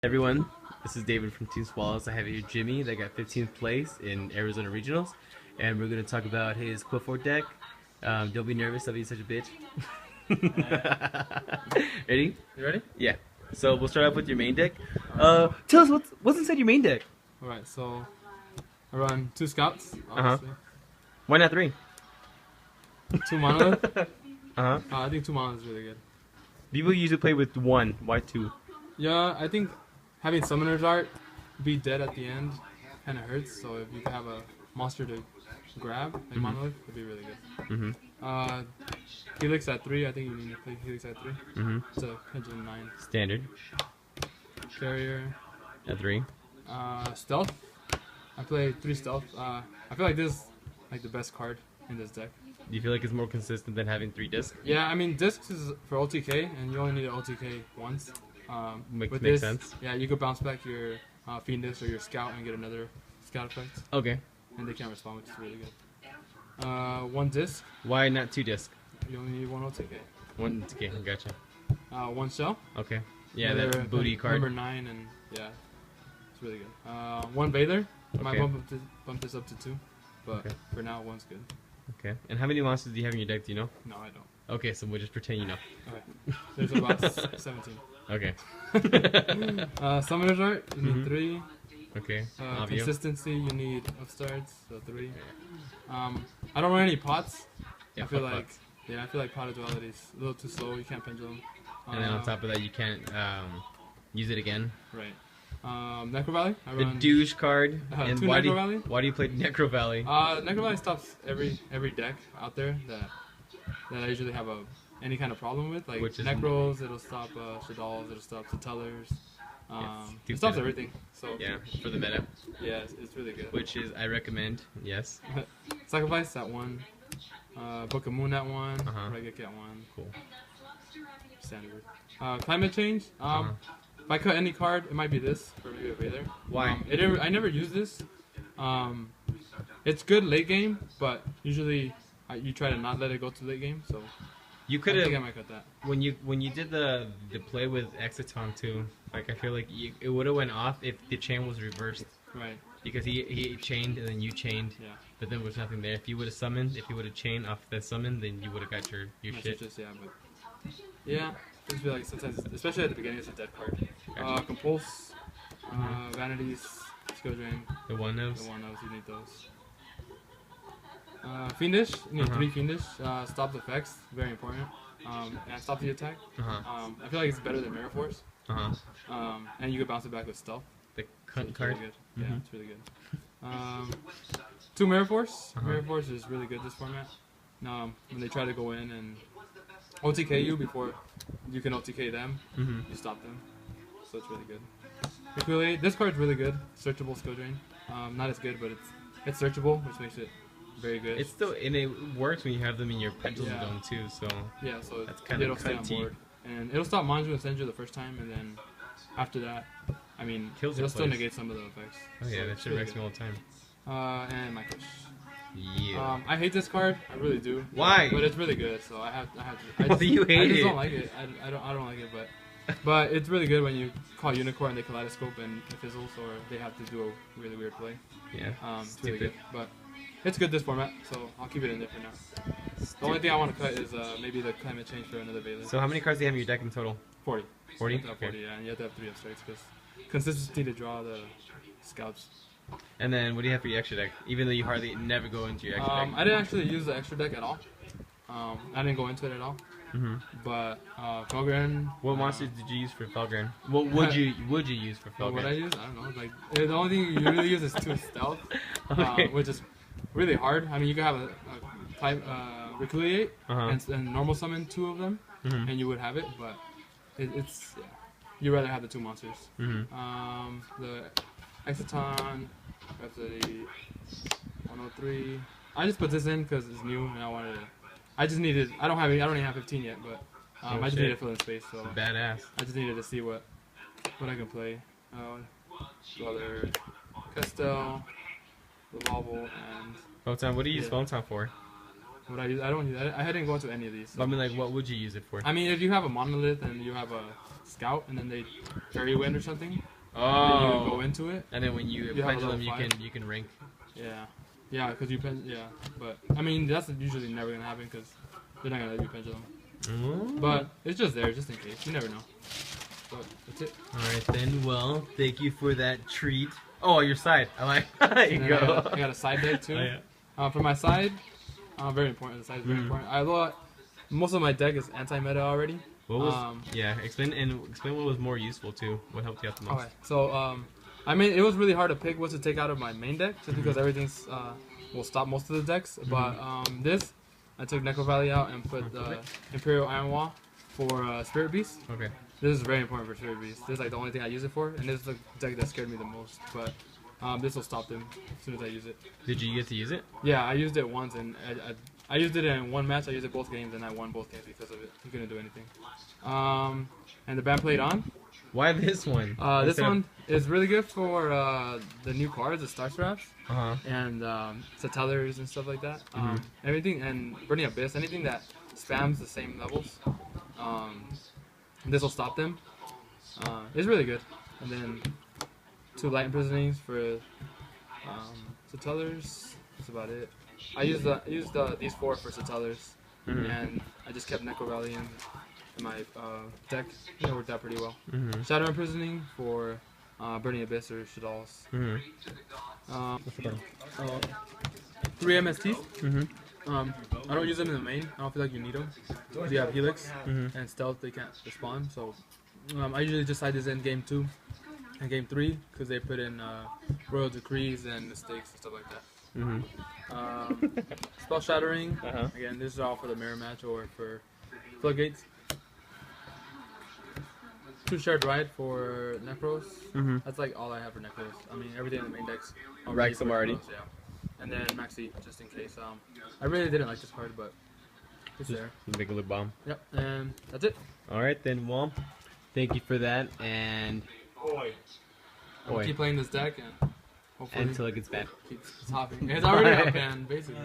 Everyone, this is David from TeamSwallows. I have here Jimy that got 15th place in Arizona Regionals, and we're going to talk about his Qliphort deck. Don't be nervous, I'll be such a bitch. Ready? You ready? Yeah. So we'll start off with your main deck. Tell us what's inside your main deck. Alright, so I run 2 scouts, obviously. Why not 3? 2 monolith. I think 2 monolith is really good. People usually play with 1. Why 2? Yeah, I think having Summoner's Art be dead at the end kind of hurts, so if you can have a monster to grab, like monolith, would be really good. Helix at 3, I think you need to play Helix at 3. So Pendulum 9. Standard. Carrier. At 3. Stealth. I play 3 stealth. I feel like this is like the best card in this deck. Do you feel like it's more consistent than having 3 discs? Yeah, I mean discs is for OTK, and you only need an OTK once. Makes this, sense. Yeah, you could bounce back your Fiendish or your Scout and get another Scout effect. Okay. And they can't respond, which is really good. 1 disc. Why not 2 discs? You only need 1 OTK. 1 okay, gotcha. 1 shell. Okay. Yeah, that booty card. Number 9, and yeah, it's really good. 1 Bather. I might bump this up to 2, but for now 1's good. Okay. And how many monsters do you have in your deck? Do you know? No, I don't. Okay, so we'll just pretend you know. Okay. There's about 17. Okay. Summoner's Art, you need 3. Okay. Consistency, you need upstarts, so 3. I don't run any pots. Yeah, I feel like pot of duality is a little too slow. You can't pendulum. And then on top of that, you can't use it again. Right. Necro Valley. The douche card. And 2 Necro Valley. Why do you play Necro Valley? Necro Valley stops every deck out there that I usually have any kind of problem with, like Necros. It'll stop Shaddols. It'll stop Satellers. It stops everything. So yeah, for the meta. Yeah, it's really good. Which is I recommend. Yes. Sacrifice at 1. Book of Moon at 1. Reggae at 1. Cool. Standard. Climate change. If I cut any card, it might be this for maybe a Vader. Why? I never use this. It's good late game, but usually you try to not let it go to late game. So you could have. I think I might cut that. When you did the play with Exiton too, like I feel like it would have went off if the chain was reversed. Right. Because he chained and then you chained. Yeah. But then there was nothing there. If you would have summoned, if you would have chained off the summon, then you would have got your shit. Yeah. I just feel like sometimes, especially at the beginning, it's a dead card. Compulse, Vanities, Skill Drain. The one-no's? The one-no's, you need those. Fiendish, you need 3 Fiendish. Stop the effects, very important. And stop the attack. I feel like it's better than Mirror Force. And you can bounce it back with Stealth. The cunt card? Really good. Yeah, it's really good. 2 Mirror Force. Mirror Force is really good this format. When they try to go in and OTK you before you can OTK them, you stop them. So it's really good. Equally, this card's really good. Searchable Skill Drain. Not as good, but it's searchable, which makes it very good. It's still, and it works when you have them in your pendulum zone too. So yeah, so that's kind of stay on board, and it'll stop Manju and Senju the first time, and then after that, I mean, it'll still negate some of the effects. Oh yeah, that shit wrecks me all the time. And my push. Yeah. I hate this card. I really do. Why? But it's really good, so I have to. Why do you hate it? I just don't like it. I don't like it, but it's really good when you call Unicorn and they Kaleidoscope and it fizzles, or they have to do a really weird play. Yeah. It's really good, but it's good this format, so I'll keep it in there for now. The only thing I want to cut is maybe the climate change for another Baylor. So how many cards do you have in your deck in total? 40. 40? You have to have 40, yeah, and you have to have 3 upstarts because consistency to draw the scouts. And then what do you have for your extra deck? Even though you hardly never go into your extra deck. I didn't actually use the extra deck at all. I didn't go into it at all. But Felgren. What monsters did you use for Felgren? What would you use for Felgren? What would I use? I don't know. Like the only thing you really use is 2 stealth, which is really hard. I mean, you could have a Reculeate and normal summon 2 of them, and you would have it. But it's you'd rather have the 2 monsters. The Exiton, Rhapsody, 103. I just put this in because it's new and I wanted to. I just needed. I don't even have 15 yet, but I just needed to fill in space. So badass. I just needed to see what I can play. Brother, Castel, Revolval, and. Photon. What do you use Photon for? What I use? I don't use. I didn't go into any of these. So. I mean, like, what would you use it for? I mean, if you have a monolith and you have a scout, and then they carry wind or something, And then you go into it. And then when you pendulum, you can rank. Yeah. Yeah, because yeah. But, I mean, that's usually never going to happen because they're not going to let you pendulum. But it's just there, just in case. You never know. But that's it. Alright then, well, thank you for that treat. Oh, your side. I like there you go. I got a side deck too. Oh, yeah. For my side, very important. The side is very important. I thought most of my deck is anti-meta already. What was, explain what was more useful too. What helped you out the most? Okay, so I mean, it was really hard to pick what to take out of my main deck, just because everything's will stop most of the decks. But this, I took Necro Valley out and put Imperial Iron Wall for Spirit Beast. Okay. This is very important for Spirit Beast. This is like the only thing I use it for, and this is the deck that scared me the most. But this will stop them as soon as I use it. Did you get to use it? Yeah, I used it once, and I used it in one match. I used it both games, and I won both games because of it. He couldn't do anything. And the band played on. Why this one? This one is really good for the new cards, the Star Straps, and Satellars and stuff like that. Everything, and Burning Abyss, anything that spams the same levels. This will stop them. It's really good. And then 2 Light Imprisonings for Satellars. That's about it. I used these 4 for Satellars, and I just kept Necro Valley in my deck. It worked out pretty well. Shadow Imprisoning for Burning Abyss or Shaddolls. 3 MSTs. I don't use them in the main. I don't feel like you need them. Because you have Helix and Stealth, they can't respond. So I usually just side this in game 2 and game 3 because they put in Royal Decrees and Mistakes and stuff like that. Spell Shattering. Again, this is all for the mirror match or for Floodgates. 2 Shared Ride for Necros. That's like all I have for Necros. I mean, everything in the main decks. Rack them already. Yeah. And then Maxi, just in case. I really didn't like this card, but it's there. Make a lip bomb. Yep, and that's it. Alright then, well, thank you for that, and... I'll keep playing this deck, and hopefully... until it gets banned. Keeps hopping. It's already up banned, basically.